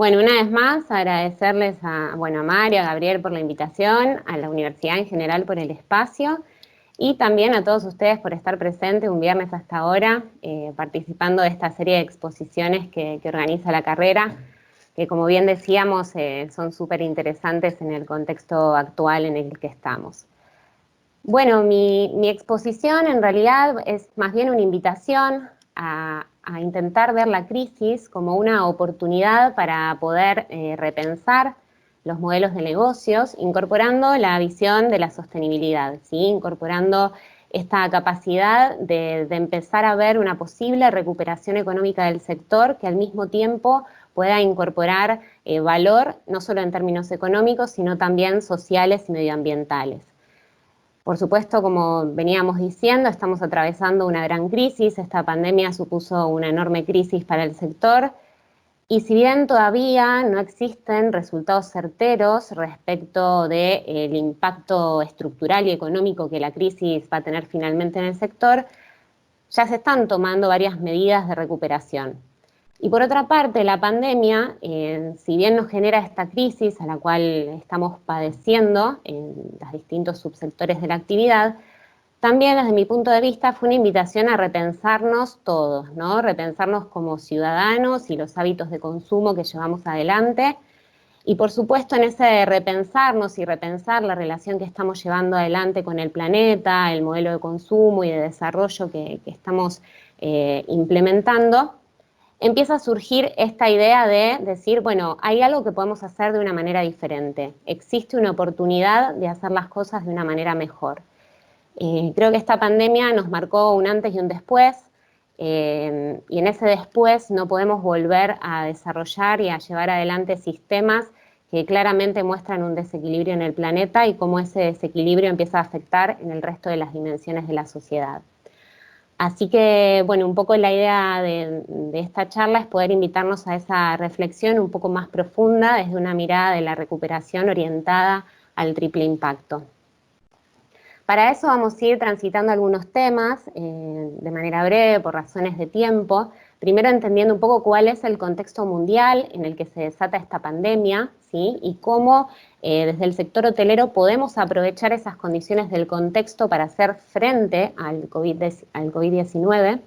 Bueno, una vez más, agradecerles a Mario, a Gabriel por la invitación, a la universidad en general por el espacio y también a todos ustedes por estar presentes un viernes hasta ahora, participando de esta serie de exposiciones que organiza la carrera, que como bien decíamos son súper interesantes en el contexto actual en el que estamos. Bueno, mi exposición en realidad es más bien una invitación a intentar ver la crisis como una oportunidad para poder repensar los modelos de negocios, incorporando la visión de la sostenibilidad, ¿sí? Incorporando esta capacidad de empezar a ver una posible recuperación económica del sector que al mismo tiempo pueda incorporar valor, no solo en términos económicos, sino también sociales y medioambientales. Por supuesto, como veníamos diciendo, estamos atravesando una gran crisis. Esta pandemia supuso una enorme crisis para el sector y si bien todavía no existen resultados certeros respecto del impacto estructural y económico que la crisis va a tener finalmente en el sector, ya se están tomando varias medidas de recuperación. Y por otra parte, la pandemia, si bien nos genera esta crisis a la cual estamos padeciendo en los distintos subsectores de la actividad, también desde mi punto de vista fue una invitación a repensarnos todos, ¿no? Repensarnos como ciudadanos y los hábitos de consumo que llevamos adelante. Y por supuesto en ese repensarnos y repensar la relación que estamos llevando adelante con el planeta, el modelo de consumo y de desarrollo que estamos implementando, empieza a surgir esta idea de decir, bueno, hay algo que podemos hacer de una manera diferente. Existe una oportunidad de hacer las cosas de una manera mejor. Creo que esta pandemia nos marcó un antes y un después, y en ese después no podemos volver a desarrollar y a llevar adelante sistemas que claramente muestran un desequilibrio en el planeta y cómo ese desequilibrio empieza a afectar en el resto de las dimensiones de la sociedad. Así que, bueno, un poco la idea de esta charla es poder invitarnos a esa reflexión un poco más profunda desde una mirada de la recuperación orientada al triple impacto. Para eso vamos a ir transitando algunos temas de manera breve, por razones de tiempo. Primero entendiendo un poco cuál es el contexto mundial en el que se desata esta pandemia, ¿sí? Y cómo desde el sector hotelero podemos aprovechar esas condiciones del contexto para hacer frente al COVID-19.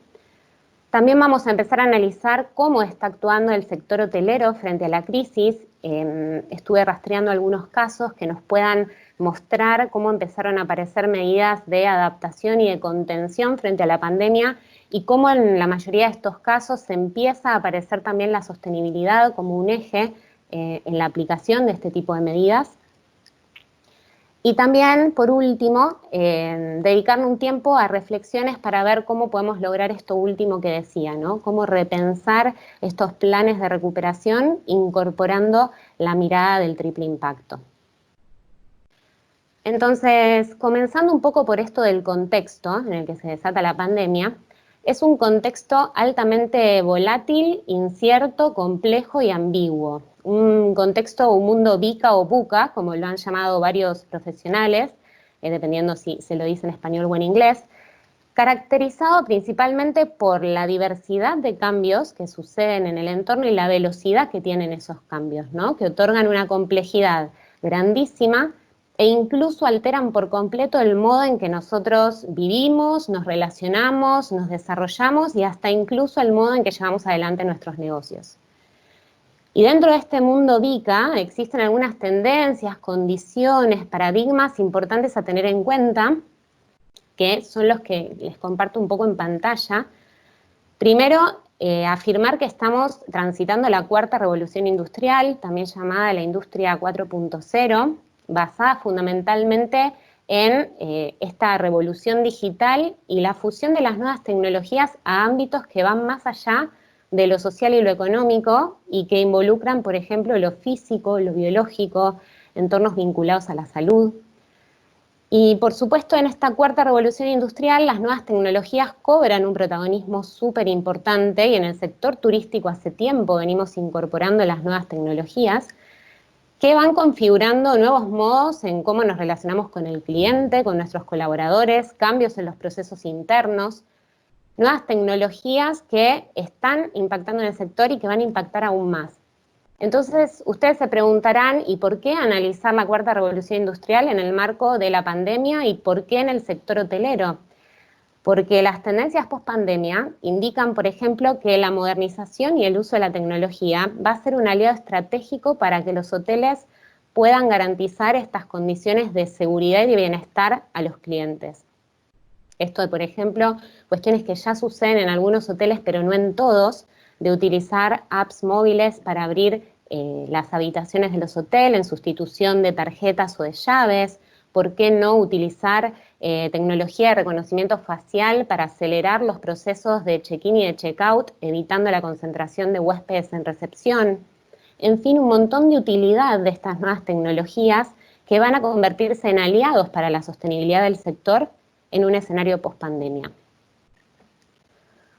También vamos a empezar a analizar cómo está actuando el sector hotelero frente a la crisis. Estuve rastreando algunos casos que nos puedan mostrar cómo empezaron a aparecer medidas de adaptación y de contención frente a la pandemia y cómo en la mayoría de estos casos se empieza a aparecer también la sostenibilidad como un eje en la aplicación de este tipo de medidas. Y también, por último, dedicarle un tiempo a reflexiones para ver cómo podemos lograr esto último que decía, ¿no? Cómo repensar estos planes de recuperación incorporando la mirada del triple impacto. Entonces, comenzando un poco por esto del contexto en el que se desata la pandemia, es un contexto altamente volátil, incierto, complejo y ambiguo. Un contexto, un mundo VUCA o VUCA, como lo han llamado varios profesionales, dependiendo si se lo dice en español o en inglés, caracterizado principalmente por la diversidad de cambios que suceden en el entorno y la velocidad que tienen esos cambios, ¿no? Que otorgan una complejidad grandísima e incluso alteran por completo el modo en que nosotros vivimos, nos relacionamos, nos desarrollamos y hasta incluso el modo en que llevamos adelante nuestros negocios. Y dentro de este mundo VUCA existen algunas tendencias, condiciones, paradigmas importantes a tener en cuenta, que son los que les comparto un poco en pantalla. Primero, afirmar que estamos transitando la cuarta revolución industrial, también llamada la industria 4.0, basada fundamentalmente en esta revolución digital y la fusión de las nuevas tecnologías a ámbitos que van más allá de lo social y lo económico y que involucran, por ejemplo, lo físico, lo biológico, entornos vinculados a la salud. Y por supuesto en esta cuarta revolución industrial las nuevas tecnologías cobran un protagonismo súper importante y en el sector turístico hace tiempo venimos incorporando las nuevas tecnologías que van configurando nuevos modos en cómo nos relacionamos con el cliente, con nuestros colaboradores, cambios en los procesos internos, nuevas tecnologías que están impactando en el sector y que van a impactar aún más. Entonces, ustedes se preguntarán, ¿y por qué analizar la cuarta revolución industrial en el marco de la pandemia y por qué en el sector hotelero? Porque las tendencias post-pandemia indican, por ejemplo, que la modernización y el uso de la tecnología va a ser un aliado estratégico para que los hoteles puedan garantizar estas condiciones de seguridad y bienestar a los clientes. Esto, por ejemplo, cuestiones que ya suceden en algunos hoteles, pero no en todos, de utilizar apps móviles para abrir las habitaciones de los hoteles en sustitución de tarjetas o de llaves. ¿Por qué no utilizar tecnología de reconocimiento facial para acelerar los procesos de check-in y de check-out, evitando la concentración de huéspedes en recepción? En fin, un montón de utilidad de estas nuevas tecnologías que van a convertirse en aliados para la sostenibilidad del sector en un escenario post-pandemia.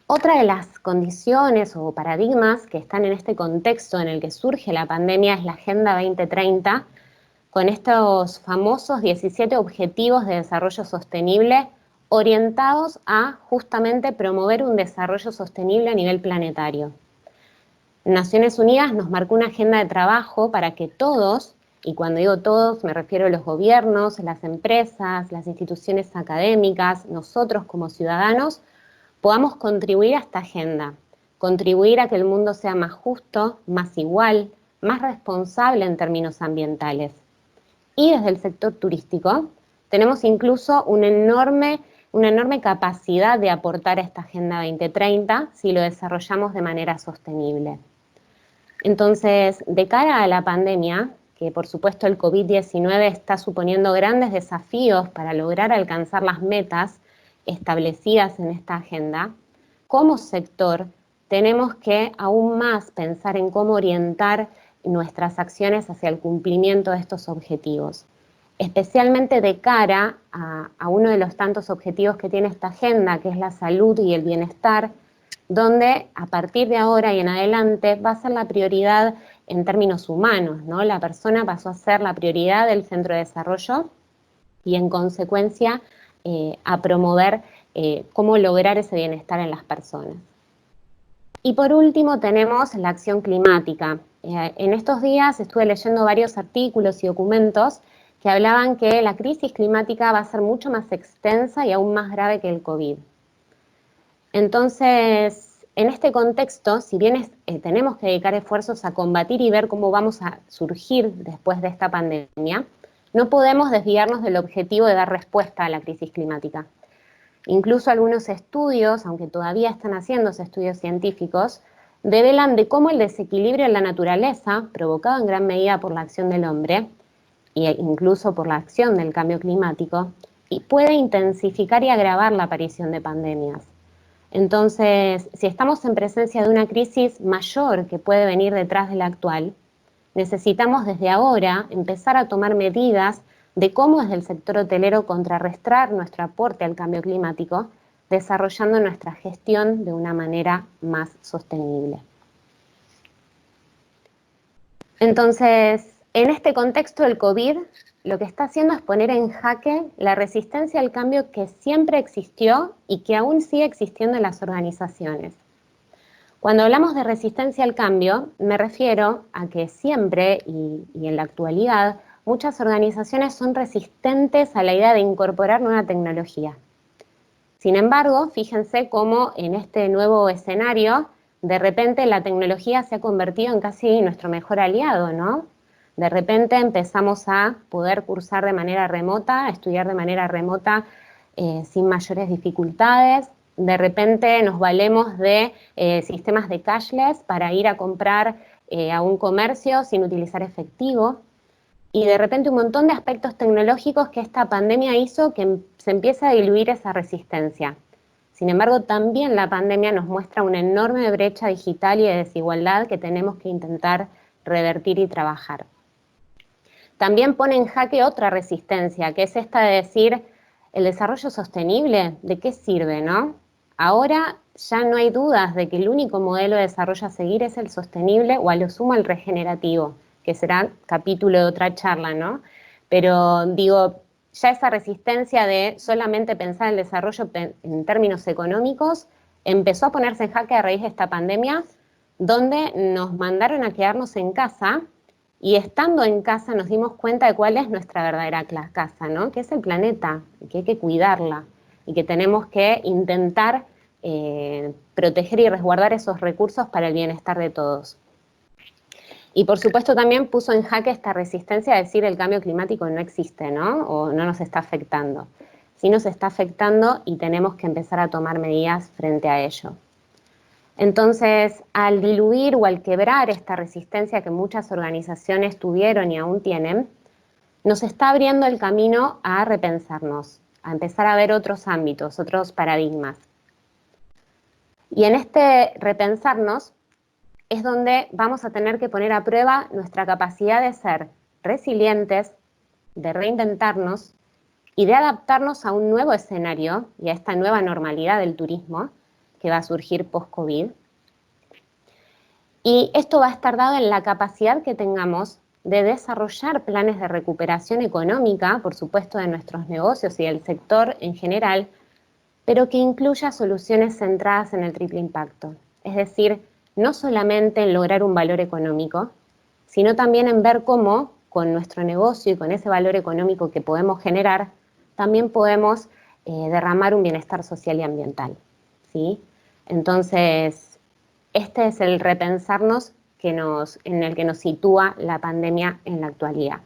Otra de las condiciones o paradigmas que están en este contexto en el que surge la pandemia es la Agenda 2030, con estos famosos 17 Objetivos de Desarrollo Sostenible orientados a justamente promover un desarrollo sostenible a nivel planetario. Naciones Unidas nos marcó una agenda de trabajo para que todos, y cuando digo todos me refiero a los gobiernos, las empresas, las instituciones académicas, nosotros como ciudadanos, podamos contribuir a esta agenda, contribuir a que el mundo sea más justo, más igual, más responsable en términos ambientales. Y desde el sector turístico tenemos incluso una enorme capacidad de aportar a esta Agenda 2030 si lo desarrollamos de manera sostenible. Entonces, de cara a la pandemia, que por supuesto el COVID-19 está suponiendo grandes desafíos para lograr alcanzar las metas establecidas en esta agenda, como sector tenemos que aún más pensar en cómo orientar nuestras acciones hacia el cumplimiento de estos objetivos, especialmente de cara a uno de los tantos objetivos que tiene esta agenda, que es la salud y el bienestar, donde a partir de ahora y en adelante va a ser la prioridad en términos humanos, ¿no? La persona pasó a ser la prioridad del centro de desarrollo y en consecuencia a promover cómo lograr ese bienestar en las personas. Y por último tenemos la acción climática. En estos días estuve leyendo varios artículos y documentos que hablaban que la crisis climática va a ser mucho más extensa y aún más grave que el COVID. Entonces, en este contexto, si bien tenemos que dedicar esfuerzos a combatir y ver cómo vamos a surgir después de esta pandemia, no podemos desviarnos del objetivo de dar respuesta a la crisis climática. Incluso algunos estudios, aunque todavía están haciéndose estudios científicos, develan de cómo el desequilibrio en la naturaleza, provocado en gran medida por la acción del hombre, e incluso por la acción del cambio climático, puede intensificar y agravar la aparición de pandemias. Entonces, si estamos en presencia de una crisis mayor que puede venir detrás de la actual, necesitamos desde ahora empezar a tomar medidas de cómo desde el sector hotelero contrarrestar nuestro aporte al cambio climático, desarrollando nuestra gestión de una manera más sostenible. Entonces, en este contexto del COVID, lo que está haciendo es poner en jaque la resistencia al cambio que siempre existió y que aún sigue existiendo en las organizaciones. Cuando hablamos de resistencia al cambio, me refiero a que siempre y en la actualidad, muchas organizaciones son resistentes a la idea de incorporar nueva tecnología. Sin embargo, fíjense cómo en este nuevo escenario, de repente la tecnología se ha convertido en casi nuestro mejor aliado, ¿no? De repente empezamos a poder cursar de manera remota, a estudiar de manera remota sin mayores dificultades. De repente nos valemos de sistemas de cashless para ir a comprar a un comercio sin utilizar efectivo. Y de repente un montón de aspectos tecnológicos que esta pandemia hizo que se empiece a diluir esa resistencia. Sin embargo, también la pandemia nos muestra una enorme brecha digital y de desigualdad que tenemos que intentar revertir y trabajar. También pone en jaque otra resistencia, que es esta de decir, el desarrollo sostenible, ¿de qué sirve, no? Ahora ya no hay dudas de que el único modelo de desarrollo a seguir es el sostenible o a lo sumo el regenerativo, que será capítulo de otra charla, ¿no? Pero digo, ya esa resistencia de solamente pensar el desarrollo en términos económicos empezó a ponerse en jaque a raíz de esta pandemia, donde nos mandaron a quedarnos en casa y estando en casa nos dimos cuenta de cuál es nuestra verdadera casa, ¿no? Que es el planeta, que hay que cuidarla y que tenemos que intentar proteger y resguardar esos recursos para el bienestar de todos. Y por supuesto también puso en jaque esta resistencia a decir el cambio climático no existe, ¿no? O no nos está afectando. Sí nos está afectando y tenemos que empezar a tomar medidas frente a ello. Entonces, al diluir o al quebrar esta resistencia que muchas organizaciones tuvieron y aún tienen, nos está abriendo el camino a repensarnos, a empezar a ver otros ámbitos, otros paradigmas. Y en este repensarnos es donde vamos a tener que poner a prueba nuestra capacidad de ser resilientes, de reinventarnos y de adaptarnos a un nuevo escenario y a esta nueva normalidad del turismo que va a surgir post-COVID. Y esto va a estar dado en la capacidad que tengamos de desarrollar planes de recuperación económica, por supuesto, de nuestros negocios y del sector en general, pero que incluya soluciones centradas en el triple impacto. Es decir, no solamente en lograr un valor económico, sino también en ver cómo, con nuestro negocio y con ese valor económico que podemos generar, también podemos derramar un bienestar social y ambiental, ¿sí? Entonces, este es el repensarnos en el que nos sitúa la pandemia en la actualidad.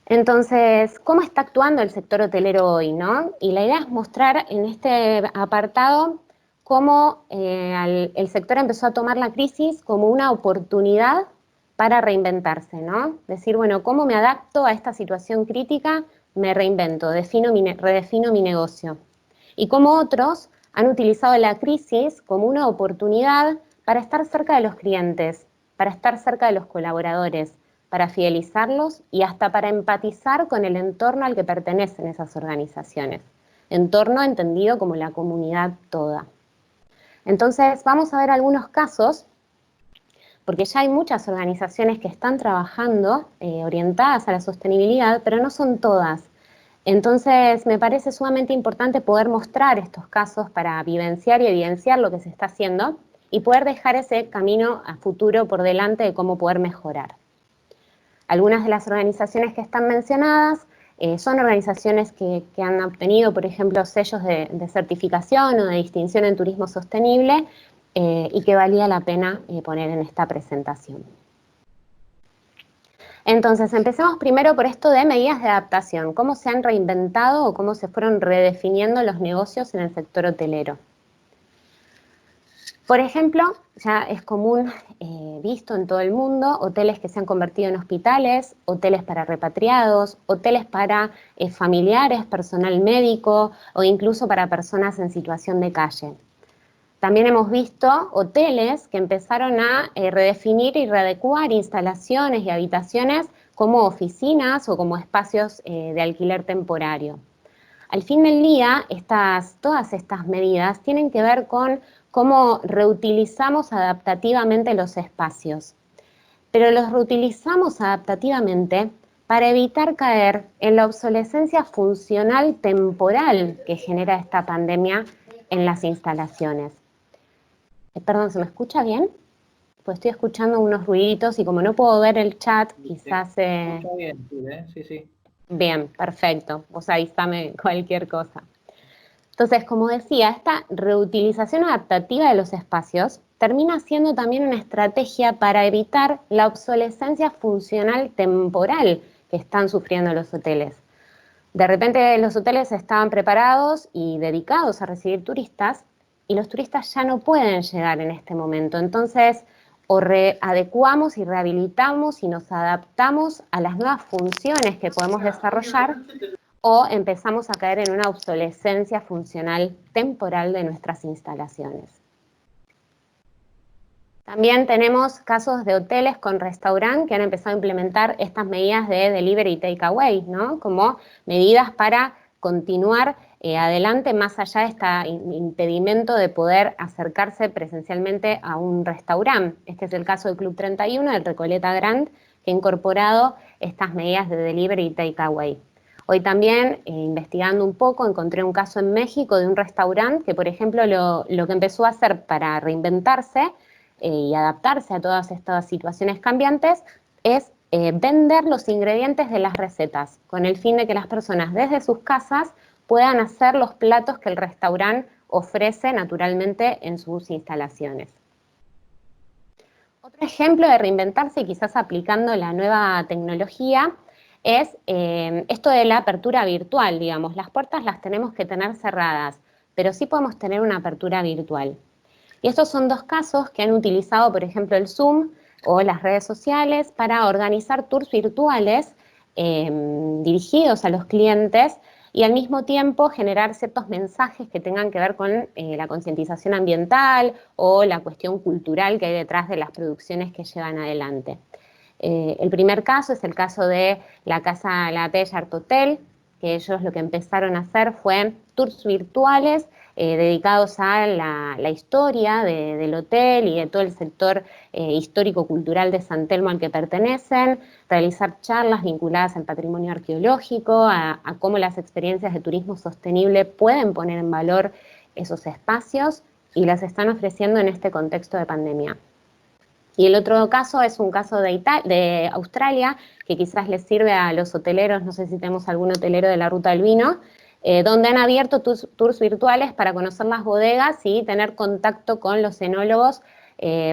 Entonces, ¿cómo está actuando el sector hotelero hoy, no? Y la idea es mostrar en este apartado cómo el sector empezó a tomar la crisis como una oportunidad para reinventarse, ¿no? Decir, bueno, ¿cómo me adapto a esta situación crítica? Me reinvento, redefino mi negocio. Y cómo otros han utilizado la crisis como una oportunidad para estar cerca de los clientes, para estar cerca de los colaboradores, para fidelizarlos y hasta para empatizar con el entorno al que pertenecen esas organizaciones. Entorno entendido como la comunidad toda. Entonces, vamos a ver algunos casos, porque ya hay muchas organizaciones que están trabajando orientadas a la sostenibilidad, pero no son todas. Entonces, me parece sumamente importante poder mostrar estos casos para vivenciar y evidenciar lo que se está haciendo y poder dejar ese camino a futuro por delante de cómo poder mejorar. Algunas de las organizaciones que están mencionadas son organizaciones que han obtenido, por ejemplo, sellos de certificación o de distinción en turismo sostenible y que valía la pena poner en esta presentación. Entonces, empecemos primero por esto de medidas de adaptación, cómo se han reinventado o cómo se fueron redefiniendo los negocios en el sector hotelero. Por ejemplo, ya es común visto en todo el mundo, hoteles que se han convertido en hospitales, hoteles para repatriados, hoteles para familiares, personal médico o incluso para personas en situación de calle. También hemos visto hoteles que empezaron a redefinir y readecuar instalaciones y habitaciones como oficinas o como espacios de alquiler temporario. Al fin del día, todas estas medidas tienen que ver con cómo reutilizamos adaptativamente los espacios. Pero los reutilizamos adaptativamente para evitar caer en la obsolescencia funcional temporal que genera esta pandemia en las instalaciones. Perdón, ¿se me escucha bien? Pues estoy escuchando unos ruiditos y como no puedo ver el chat, quizás... Está bien, sí, sí. Bien, perfecto. Vos avísame cualquier cosa. Entonces, como decía, esta reutilización adaptativa de los espacios termina siendo también una estrategia para evitar la obsolescencia funcional temporal que están sufriendo los hoteles. De repente los hoteles estaban preparados y dedicados a recibir turistas y los turistas ya no pueden llegar en este momento. Entonces, o readecuamos y rehabilitamos y nos adaptamos a las nuevas funciones que podemos desarrollar o empezamos a caer en una obsolescencia funcional temporal de nuestras instalaciones. También tenemos casos de hoteles con restaurante que han empezado a implementar estas medidas de delivery y takeaway, ¿no? Como medidas para continuar adelante más allá de este impedimento de poder acercarse presencialmente a un restaurante. Este es el caso del Club 31, del Recoleta Grand, que ha incorporado estas medidas de delivery y takeaway. Hoy también, investigando un poco, encontré un caso en México de un restaurante que, por ejemplo, lo que empezó a hacer para reinventarse y adaptarse a todas estas situaciones cambiantes es vender los ingredientes de las recetas, con el fin de que las personas desde sus casas puedan hacer los platos que el restaurante ofrece naturalmente en sus instalaciones. Otro ejemplo de reinventarse y quizás aplicando la nueva tecnología es esto de la apertura virtual, digamos. Las puertas las tenemos que tener cerradas, pero sí podemos tener una apertura virtual. Y estos son dos casos que han utilizado, por ejemplo, el Zoom o las redes sociales para organizar tours virtuales dirigidos a los clientes y al mismo tiempo generar ciertos mensajes que tengan que ver con la concientización ambiental o la cuestión cultural que hay detrás de las producciones que llevan adelante. El primer caso es el caso de la Casa La Belle Art Hotel, que ellos lo que empezaron a hacer fue tours virtuales dedicados a la historia del hotel y de todo el sector histórico-cultural de San Telmo al que pertenecen, realizar charlas vinculadas al patrimonio arqueológico, a cómo las experiencias de turismo sostenible pueden poner en valor esos espacios y las están ofreciendo en este contexto de pandemia. Y el otro caso es un caso de Australia, que quizás les sirve a los hoteleros, no sé si tenemos algún hotelero de la Ruta del Vino, donde han abierto tours virtuales para conocer las bodegas y tener contacto con los enólogos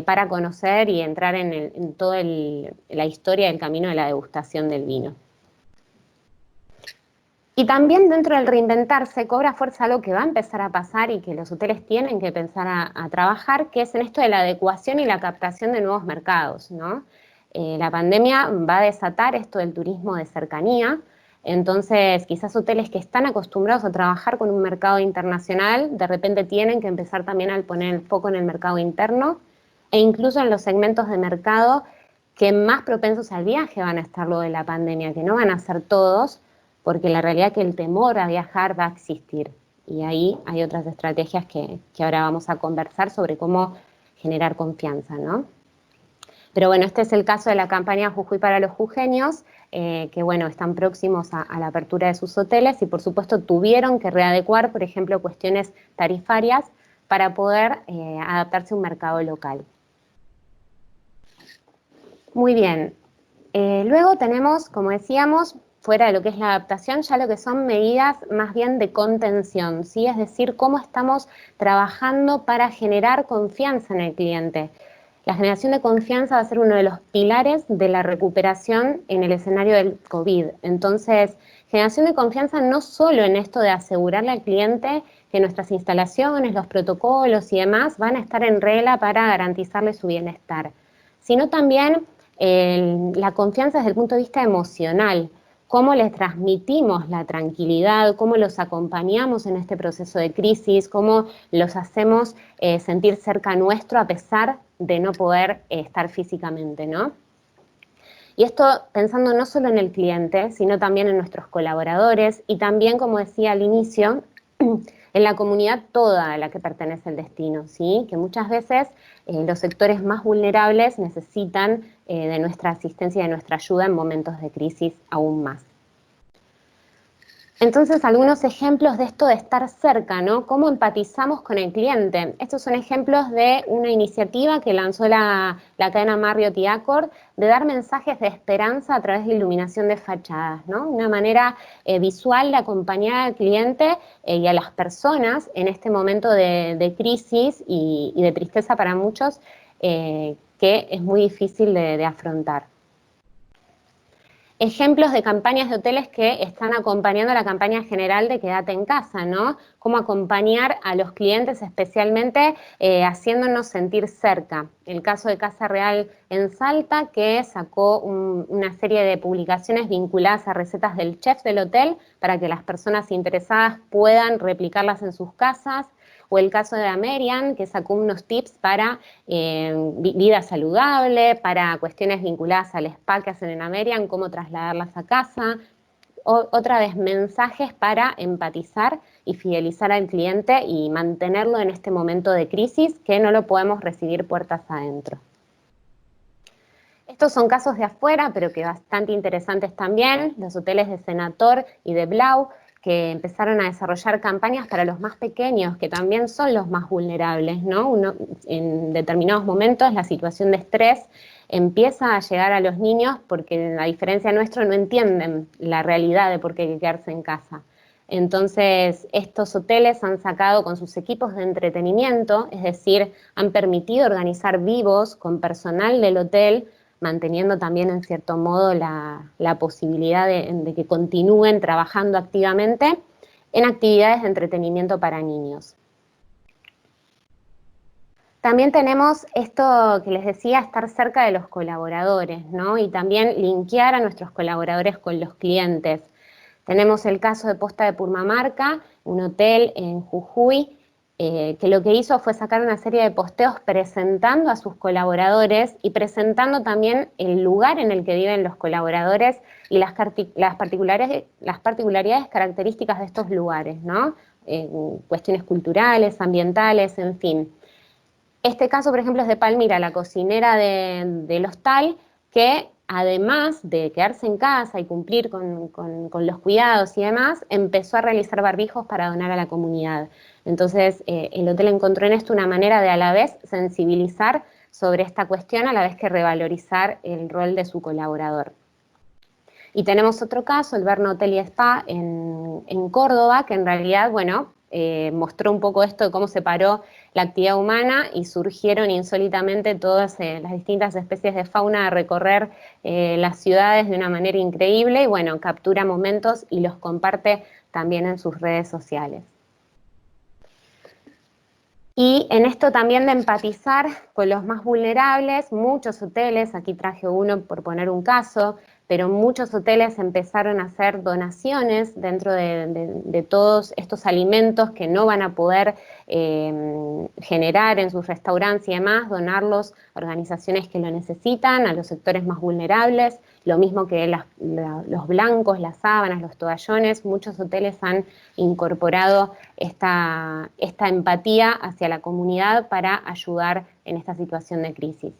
para conocer y entrar en toda la historia del camino de la degustación del vino. Y también dentro del reinventarse cobra fuerza algo que va a empezar a pasar y que los hoteles tienen que pensar a trabajar, que es en esto de la adecuación y la captación de nuevos mercados, ¿no? La pandemia va a desatar esto del turismo de cercanía, entonces quizás hoteles que están acostumbrados a trabajar con un mercado internacional, de repente tienen que empezar también a poner el foco en el mercado interno e incluso en los segmentos de mercado que más propensos al viaje van a estar luego de la pandemia, que no van a ser todos, porque la realidad es que el temor a viajar va a existir. Y ahí hay otras estrategias que ahora vamos a conversar sobre cómo generar confianza, ¿no? Pero bueno, este es el caso de la campaña Jujuy para los jujeños, que bueno, están próximos a la apertura de sus hoteles y por supuesto tuvieron que readecuar, por ejemplo, cuestiones tarifarias para poder adaptarse a un mercado local. Muy bien. Luego tenemos, como decíamos, fuera de lo que es la adaptación, ya lo que son medidas más bien de contención, ¿sí? Es decir, cómo estamos trabajando para generar confianza en el cliente. La generación de confianza va a ser uno de los pilares de la recuperación en el escenario del COVID. Entonces, generación de confianza no solo en esto de asegurarle al cliente que nuestras instalaciones, los protocolos y demás van a estar en regla para garantizarle su bienestar, sino también la confianza desde el punto de vista emocional, cómo les transmitimos la tranquilidad, cómo los acompañamos en este proceso de crisis, cómo los hacemos sentir cerca nuestro a pesar de no poder estar físicamente, ¿no? Y esto pensando no solo en el cliente, sino también en nuestros colaboradores y también, como decía al inicio, en la comunidad toda a la que pertenece el destino, ¿sí? Que muchas veces los sectores más vulnerables necesitan de nuestra asistencia y de nuestra ayuda en momentos de crisis aún más. Entonces, algunos ejemplos de esto de estar cerca, ¿no? ¿Cómo empatizamos con el cliente? Estos son ejemplos de una iniciativa que lanzó la cadena Marriott y Accor de dar mensajes de esperanza a través de iluminación de fachadas, ¿no? Una manera visual de acompañar al cliente y a las personas en este momento de crisis y de tristeza para muchos que es muy difícil de afrontar. Ejemplos de campañas de hoteles que están acompañando la campaña general de Quédate en casa, ¿no? Cómo acompañar a los clientes especialmente haciéndonos sentir cerca. El caso de Casa Real en Salta, que sacó una serie de publicaciones vinculadas a recetas del chef del hotel para que las personas interesadas puedan replicarlas en sus casas. O el caso de Amerian, que sacó unos tips para vida saludable, para cuestiones vinculadas al spa que hacen en Amerian, cómo trasladarlas a casa. Otra vez, mensajes para empatizar y fidelizar al cliente y mantenerlo en este momento de crisis que no lo podemos recibir puertas adentro. Estos son casos de afuera, pero que bastante interesantes también, los hoteles de Senator y de Blau, que empezaron a desarrollar campañas para los más pequeños, que también son los más vulnerables, ¿no? En determinados momentos la situación de estrés empieza a llegar a los niños porque, a diferencia nuestro, no entienden la realidad de por qué hay que quedarse en casa. Entonces, estos hoteles han sacado con sus equipos de entretenimiento, es decir, han permitido organizar vivos con personal del hotel, manteniendo también en cierto modo la posibilidad de que continúen trabajando activamente en actividades de entretenimiento para niños. También tenemos esto que les decía, estar cerca de los colaboradores, ¿no? Y también linkear a nuestros colaboradores con los clientes. Tenemos el caso de Posta de Purmamarca, un hotel en Jujuy, que lo que hizo fue sacar una serie de posteos presentando a sus colaboradores y presentando también el lugar en el que viven los colaboradores y las particularidades características de estos lugares, ¿no? Cuestiones culturales, ambientales, en fin. Este caso, por ejemplo, es de Palmira, la cocinera del hostal, que además de quedarse en casa y cumplir con los cuidados y demás, empezó a realizar barbijos para donar a la comunidad. Entonces, el hotel encontró en esto una manera de a la vez sensibilizar sobre esta cuestión, a la vez que revalorizar el rol de su colaborador. Y tenemos otro caso, el Verno Hotel y Spa en Córdoba, que en realidad, bueno, mostró un poco esto de cómo se paró la actividad humana y surgieron insólitamente todas las distintas especies de fauna a recorrer las ciudades de una manera increíble y bueno, captura momentos y los comparte también en sus redes sociales. Y en esto también de empatizar con los más vulnerables, muchos hoteles, aquí traje uno por poner un caso, pero muchos hoteles empezaron a hacer donaciones dentro de todos estos alimentos que no van a poder generar en sus restaurantes y demás, donarlos a organizaciones que lo necesitan, a los sectores más vulnerables, lo mismo que los blancos, las sábanas, los toallones, muchos hoteles han incorporado esta empatía hacia la comunidad para ayudar en esta situación de crisis.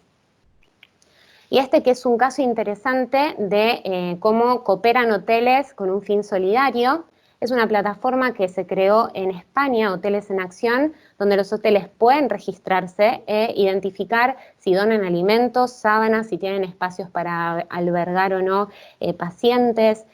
Y este que es un caso interesante de cómo cooperan hoteles con un fin solidario, es una plataforma que se creó en España, Hoteles en Acción, donde los hoteles pueden registrarse e identificar si donan alimentos, sábanas, si tienen espacios para albergar o no pacientes.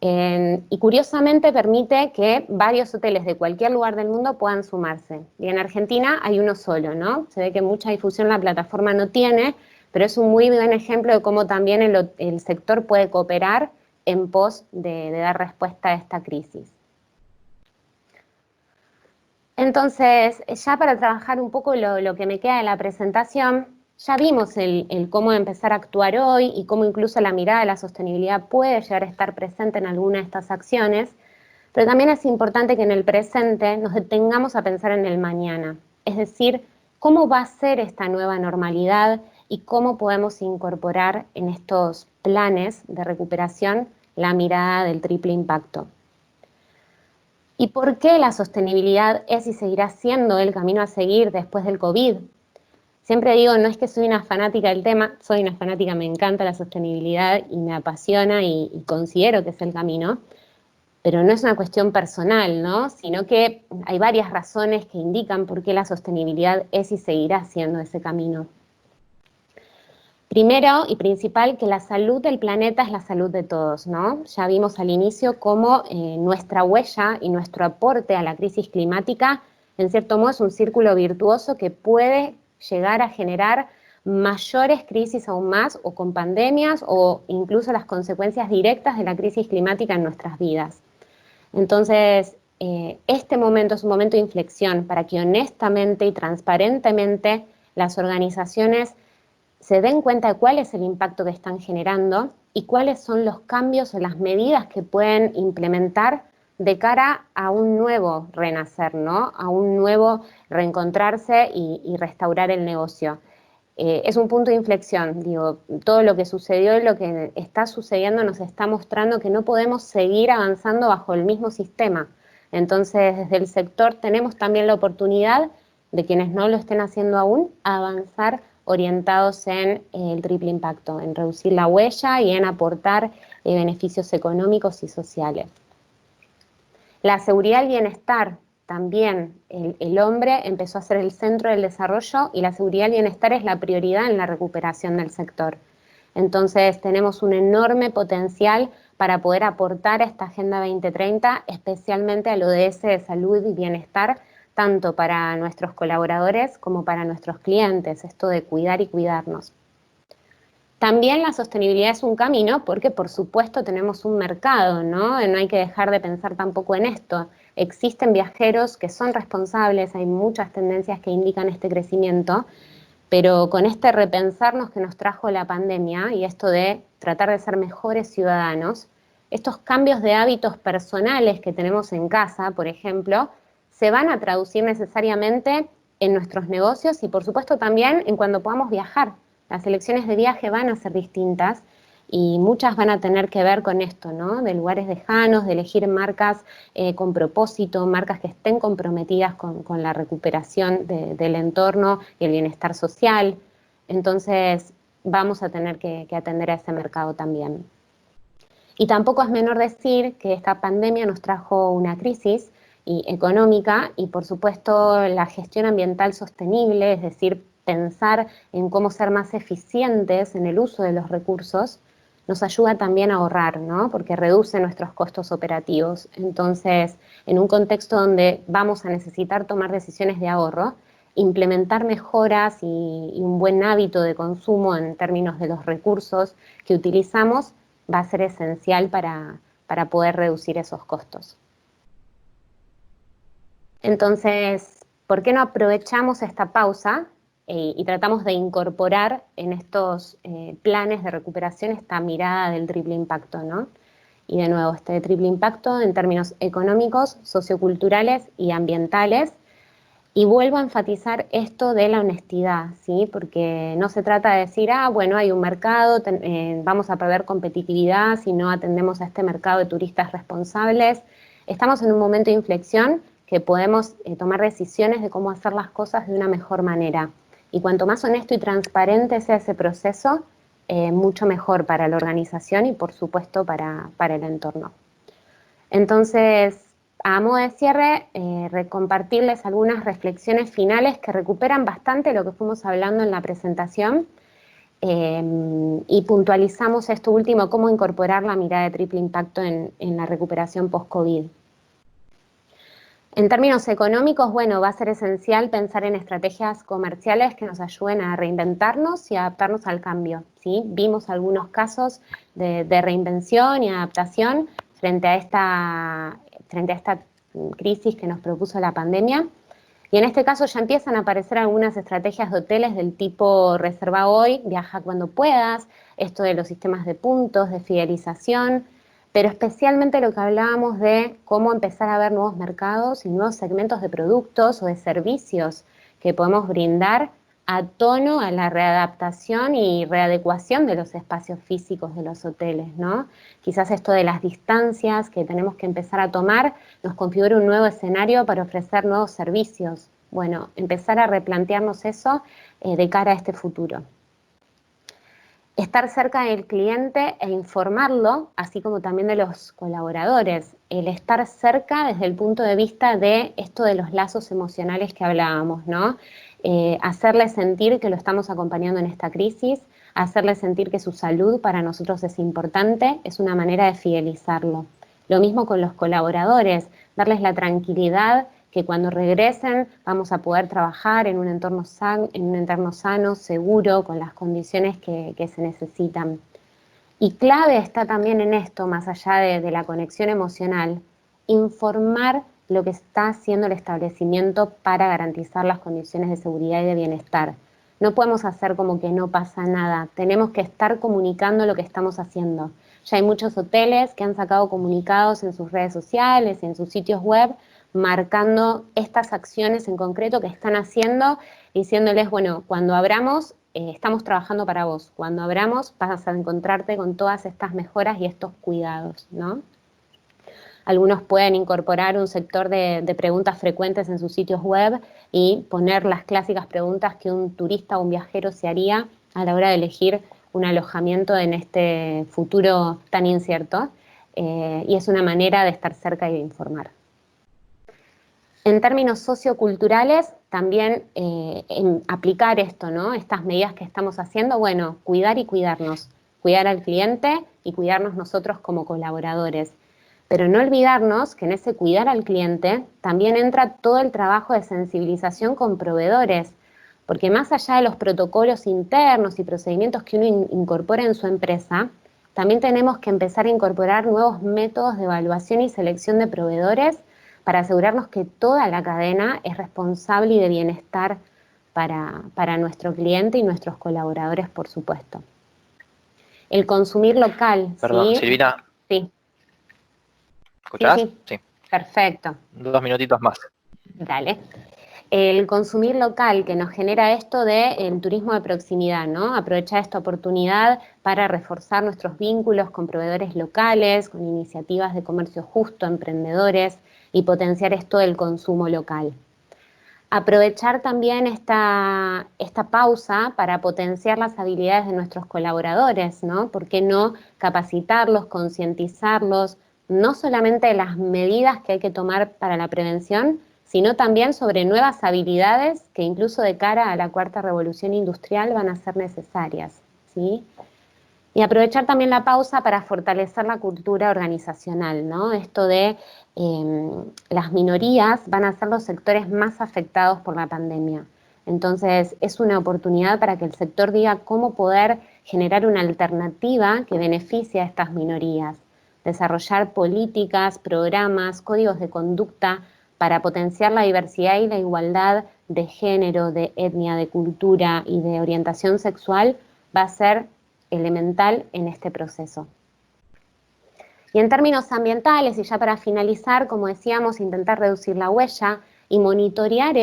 Y curiosamente permite que varios hoteles de cualquier lugar del mundo puedan sumarse. Y en Argentina hay uno solo, ¿no? Se ve que mucha difusión la plataforma no tiene, pero es un muy buen ejemplo de cómo también el sector puede cooperar en pos de dar respuesta a esta crisis. Entonces, ya para trabajar un poco lo que me queda de la presentación, ya vimos el cómo empezar a actuar hoy y cómo incluso la mirada de la sostenibilidad puede llegar a estar presente en alguna de estas acciones, pero también es importante que en el presente nos detengamos a pensar en el mañana, es decir, cómo va a ser esta nueva normalidad y cómo podemos incorporar en estos planes de recuperación la mirada del triple impacto. ¿Y por qué la sostenibilidad es y seguirá siendo el camino a seguir después del COVID? Siempre digo, no es que soy una fanática del tema, soy una fanática, me encanta la sostenibilidad y me apasiona y considero que es el camino, pero no es una cuestión personal, ¿no? Sino que hay varias razones que indican por qué la sostenibilidad es y seguirá siendo ese camino. Primero y principal, que la salud del planeta es la salud de todos, ¿no? Ya vimos al inicio cómo nuestra huella y nuestro aporte a la crisis climática, en cierto modo, es un círculo virtuoso que puede llegar a generar mayores crisis aún más, o con pandemias, o incluso las consecuencias directas de la crisis climática en nuestras vidas. Entonces, este momento es un momento de inflexión para que honestamente y transparentemente las organizaciones se den cuenta de cuál es el impacto que están generando y cuáles son los cambios o las medidas que pueden implementar de cara a un nuevo renacer, ¿no? A un nuevo reencontrarse y restaurar el negocio. Es un punto de inflexión, digo, todo lo que sucedió y lo que está sucediendo nos está mostrando que no podemos seguir avanzando bajo el mismo sistema. Entonces, desde el sector tenemos también la oportunidad de quienes no lo estén haciendo aún, avanzar orientados en el triple impacto, en reducir la huella y en aportar beneficios económicos y sociales. La seguridad y el bienestar también, el hombre empezó a ser el centro del desarrollo y la seguridad y el bienestar es la prioridad en la recuperación del sector. Entonces tenemos un enorme potencial para poder aportar a esta Agenda 2030, especialmente al ODS de salud y bienestar, tanto para nuestros colaboradores como para nuestros clientes, esto de cuidar y cuidarnos. También la sostenibilidad es un camino porque, por supuesto, tenemos un mercado, ¿no? No hay que dejar de pensar tampoco en esto. Existen viajeros que son responsables, hay muchas tendencias que indican este crecimiento, pero con este repensarnos que nos trajo la pandemia y esto de tratar de ser mejores ciudadanos, estos cambios de hábitos personales que tenemos en casa, por ejemplo, se van a traducir necesariamente en nuestros negocios y por supuesto también en cuando podamos viajar. Las elecciones de viaje van a ser distintas y muchas van a tener que ver con esto, ¿no? De lugares lejanos, de elegir marcas con propósito, marcas que estén comprometidas con la recuperación del entorno y el bienestar social. Entonces vamos a tener que atender a ese mercado también. Y tampoco es menor decir que esta pandemia nos trajo una crisis económica y por supuesto la gestión ambiental sostenible, es decir, pensar en cómo ser más eficientes en el uso de los recursos, nos ayuda también a ahorrar, ¿no? Porque reduce nuestros costos operativos. Entonces, en un contexto donde vamos a necesitar tomar decisiones de ahorro, implementar mejoras y un buen hábito de consumo en términos de los recursos que utilizamos va a ser esencial para poder reducir esos costos. Entonces, ¿por qué no aprovechamos esta pausa y tratamos de incorporar en estos planes de recuperación esta mirada del triple impacto, ¿no? Y de nuevo, este triple impacto en términos económicos, socioculturales y ambientales. Y vuelvo a enfatizar esto de la honestidad, ¿sí? Porque no se trata de decir, bueno, hay un mercado, vamos a perder competitividad si no atendemos a este mercado de turistas responsables. Estamos en un momento de inflexión que podemos tomar decisiones de cómo hacer las cosas de una mejor manera. Y cuanto más honesto y transparente sea ese proceso, mucho mejor para la organización y, por supuesto, para el entorno. Entonces, a modo de cierre, compartirles algunas reflexiones finales que recuperan bastante lo que fuimos hablando en la presentación y puntualizamos esto último, cómo incorporar la mirada de triple impacto en la recuperación post-COVID. En términos económicos, bueno, va a ser esencial pensar en estrategias comerciales que nos ayuden a reinventarnos y adaptarnos al cambio, ¿sí? Vimos algunos casos de reinvención y adaptación frente a esta crisis que nos propuso la pandemia. Y en este caso ya empiezan a aparecer algunas estrategias de hoteles del tipo reserva hoy, viaja cuando puedas, esto de los sistemas de puntos, de fidelización, pero especialmente lo que hablábamos de cómo empezar a ver nuevos mercados y nuevos segmentos de productos o de servicios que podemos brindar a tono a la readaptación y readecuación de los espacios físicos de los hoteles, ¿no? Quizás esto de las distancias que tenemos que empezar a tomar nos configura un nuevo escenario para ofrecer nuevos servicios. Bueno, empezar a replantearnos eso de cara a este futuro. Estar cerca del cliente e informarlo, así como también de los colaboradores. El estar cerca desde el punto de vista de esto de los lazos emocionales que hablábamos, ¿no? Hacerle sentir que lo estamos acompañando en esta crisis, hacerle sentir que su salud para nosotros es importante, es una manera de fidelizarlo. Lo mismo con los colaboradores, darles la tranquilidad que cuando regresen vamos a poder trabajar en un entorno sano, seguro, con las condiciones que se necesitan. Y clave está también en esto, más allá de la conexión emocional, informar lo que está haciendo el establecimiento para garantizar las condiciones de seguridad y de bienestar. No podemos hacer como que no pasa nada, tenemos que estar comunicando lo que estamos haciendo. Ya hay muchos hoteles que han sacado comunicados en sus redes sociales, en sus sitios web, marcando estas acciones en concreto que están haciendo, diciéndoles, bueno, cuando abramos, estamos trabajando para vos. Cuando abramos, vas a encontrarte con todas estas mejoras y estos cuidados, ¿no? Algunos pueden incorporar un sector de preguntas frecuentes en sus sitios web y poner las clásicas preguntas que un turista o un viajero se haría a la hora de elegir un alojamiento en este futuro tan incierto, y es una manera de estar cerca y de informar. En términos socioculturales, también en aplicar esto, ¿no? Estas medidas que estamos haciendo, bueno, cuidar y cuidarnos, cuidar al cliente y cuidarnos nosotros como colaboradores. Pero no olvidarnos que en ese cuidar al cliente también entra todo el trabajo de sensibilización con proveedores, porque más allá de los protocolos internos y procedimientos que uno incorpora en su empresa, también tenemos que empezar a incorporar nuevos métodos de evaluación y selección de proveedores para asegurarnos que toda la cadena es responsable y de bienestar para nuestro cliente y nuestros colaboradores, por supuesto. El consumir local, Perdón, ¿sí? Silvina, Sí, ¿escuchás? sí, Sí. perfecto. 2 minutitos más. Dale. El consumir local que nos genera esto del turismo de proximidad, ¿no? Aprovechar esta oportunidad para reforzar nuestros vínculos con proveedores locales, con iniciativas de comercio justo, emprendedores, y potenciar esto del consumo local. Aprovechar también esta pausa para potenciar las habilidades de nuestros colaboradores, ¿no? ¿Por qué no capacitarlos, concientizarlos, no solamente de las medidas que hay que tomar para la prevención, sino también sobre nuevas habilidades que incluso de cara a la cuarta revolución industrial van a ser necesarias, ¿sí? Y aprovechar también la pausa para fortalecer la cultura organizacional, ¿no? Esto de las minorías van a ser los sectores más afectados por la pandemia. Entonces, es una oportunidad para que el sector diga cómo poder generar una alternativa que beneficie a estas minorías. Desarrollar políticas, programas, códigos de conducta para potenciar la diversidad y la igualdad de género, de etnia, de cultura y de orientación sexual va a ser elemental en este proceso. Y en términos ambientales, y ya para finalizar, como decíamos, intentar reducir la huella y monitorear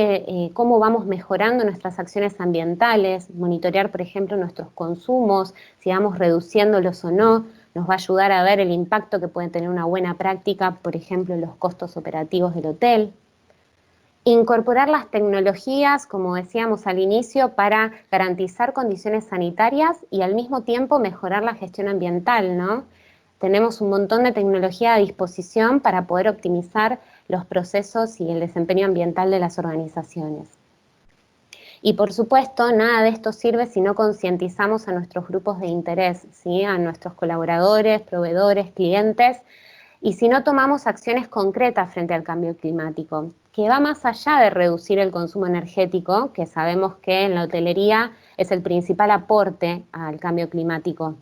cómo vamos mejorando nuestras acciones ambientales, monitorear, por ejemplo, nuestros consumos, si vamos reduciéndolos o no, nos va a ayudar a ver el impacto que puede tener una buena práctica, por ejemplo, en los costos operativos del hotel. Incorporar las tecnologías, como decíamos al inicio, para garantizar condiciones sanitarias y al mismo tiempo mejorar la gestión ambiental, ¿no? Tenemos un montón de tecnología a disposición para poder optimizar los procesos y el desempeño ambiental de las organizaciones. Y por supuesto, nada de esto sirve si no concientizamos a nuestros grupos de interés, ¿sí? A nuestros colaboradores, proveedores, clientes, y si no tomamos acciones concretas frente al cambio climático, que va más allá de reducir el consumo energético, que sabemos que en la hotelería es el principal aporte al cambio climático.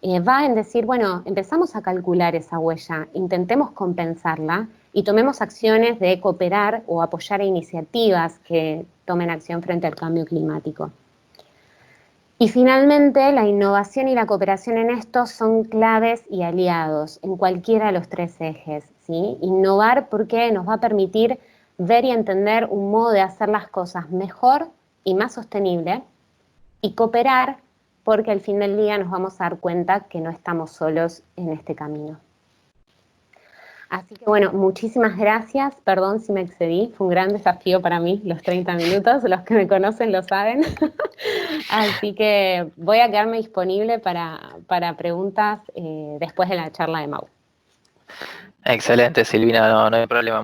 Va en decir, bueno, empezamos a calcular esa huella, intentemos compensarla y tomemos acciones de cooperar o apoyar a iniciativas que tomen acción frente al cambio climático. Y finalmente, la innovación y la cooperación en esto son claves y aliados en cualquiera de los tres ejes, ¿sí? Innovar porque nos va a permitir ver y entender un modo de hacer las cosas mejor y más sostenible, y cooperar porque al fin del día nos vamos a dar cuenta que no estamos solos en este camino. Así que bueno, muchísimas gracias, perdón si me excedí, fue un gran desafío para mí los 30 minutos, los que me conocen lo saben. Así que voy a quedarme disponible para preguntas después de la charla de Mau. Excelente, Silvina, no hay problema.